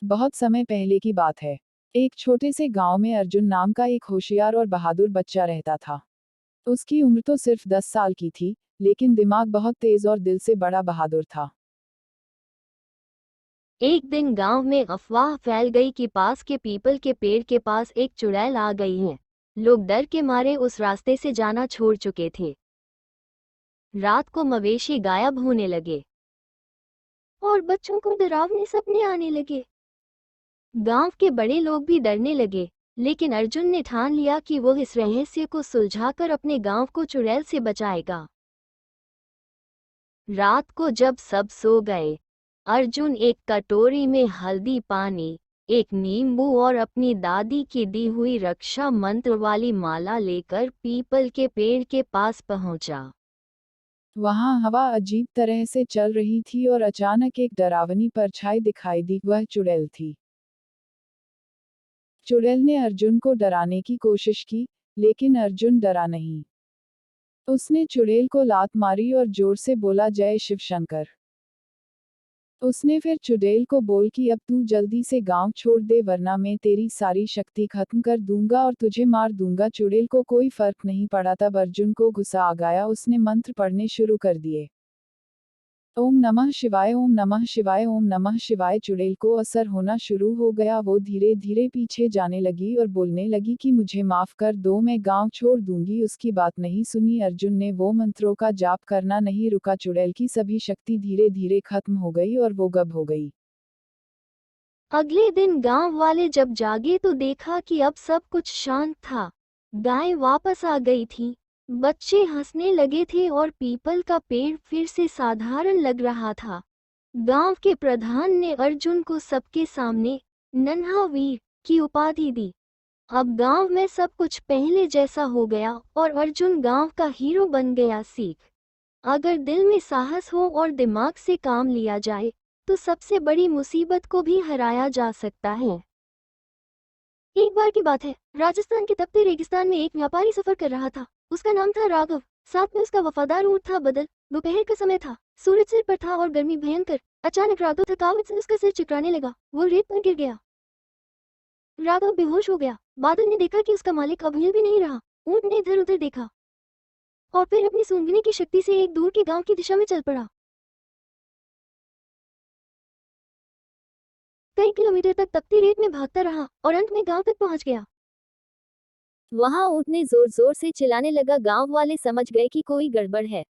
बहुत समय पहले की बात है। एक छोटे से गांव में अर्जुन नाम का एक होशियार और बहादुर बच्चा रहता था। उसकी उम्र तो सिर्फ 10 साल की थी, लेकिन दिमाग बहुत तेज और दिल से बड़ा बहादुर था। एक दिन गांव में अफवाह फैल गई कि पास के पीपल के पेड़ के पास एक चुड़ैल आ गई है। लोग डर के मारे उस रास्ते से जाना छोड़ चुके थे। रात को मवेशी गायब होने लगे और बच्चों को डरावने सपने आने लगे। गांव के बड़े लोग भी डरने लगे, लेकिन अर्जुन ने ठान लिया कि वो इस रहस्य को सुलझाकर अपने गांव को चुड़ैल से बचाएगा। रात को जब सब सो गए, अर्जुन एक कटोरी में हल्दी पानी, एक नींबू और अपनी दादी की दी हुई रक्षा मंत्र वाली माला लेकर पीपल के पेड़ के पास पहुंचा। वहां हवा अजीब तरह से चल रही थी और अचानक एक डरावनी परछाई दिखाई दी। वह चुड़ैल थी। चुड़ैल ने अर्जुन को डराने की कोशिश की, लेकिन अर्जुन डरा नहीं। उसने चुड़ैल को लात मारी और जोर से बोला, जय शिव शंकर। उसने फिर चुड़ैल को बोल कि अब तू जल्दी से गांव छोड़ दे, वरना मैं तेरी सारी शक्ति खत्म कर दूंगा और तुझे मार दूंगा। चुड़ैल को कोई फर्क नहीं पड़ा। तब अर्जुन को गुस्सा आ गया। उसने मंत्र पढ़ने शुरू कर दिए। ओम नमः शिवाय, ओम नमः शिवाय, ओम नमः शिवाय। चुड़ैल को असर होना शुरू हो गया। वो धीरे धीरे पीछे जाने लगी और बोलने लगी कि मुझे माफ कर दो, मैं गांव छोड़ दूंगी। उसकी बात नहीं सुनी अर्जुन ने। वो मंत्रों का जाप करना नहीं रुका। चुड़ैल की सभी शक्ति धीरे धीरे खत्म हो गई और वो गायब हो गई। अगले दिन गांव वाले जब जागे तो देखा कि अब सब कुछ शांत था। गाय वापस आ गई थी, बच्चे हंसने लगे थे और पीपल का पेड़ फिर से साधारण लग रहा था। गांव के प्रधान ने अर्जुन को सबके सामने नन्हा वीर की उपाधि दी। अब गांव में सब कुछ पहले जैसा हो गया और अर्जुन गांव का हीरो बन गया। सीख: अगर दिल में साहस हो और दिमाग से काम लिया जाए तो सबसे बड़ी मुसीबत को भी हराया जा सकता है। एक बार की बात है, राजस्थान के तपते रेगिस्तान में एक व्यापारी सफर कर रहा था। उसका नाम था राघव, साथ में उसका वफादार ऊंट था बदल। दोपहर का समय था, सूरज सिर पर था और गर्मी भयंकर। अचानक राघव थकावट से उसका सिर चकराने लगा। वो रेत पर गिर गया। राघव बेहोश हो गया। बादल ने देखा कि उसका मालिक अब हिल भी नहीं रहा। ऊंट ने इधर उधर देखा और फिर अपनी सूंघने की शक्ति से एक दूर के गांव की दिशा में चल पड़ा। कई किलोमीटर तक तपती रेत में भागता रहा और अंत में गांव तक पहुंच गया। वहां ऊंट ने जोर जोर से चिल्लाने लगा। गांव वाले समझ गए कि कोई गड़बड़ है।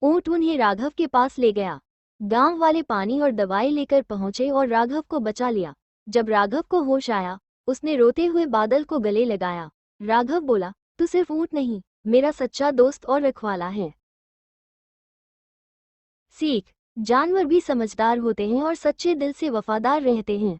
ऊंट उन्हें राघव के पास ले गया। गांव वाले पानी और दवाई लेकर पहुंचे और राघव को बचा लिया। जब राघव को होश आया, उसने रोते हुए बादल को गले लगाया। राघव बोला, तू सिर्फ ऊंट नहीं, मेरा सच्चा दोस्त और रखवाला है। सीख: जानवर भी समझदार होते हैं और सच्चे दिल से वफादार रहते हैं।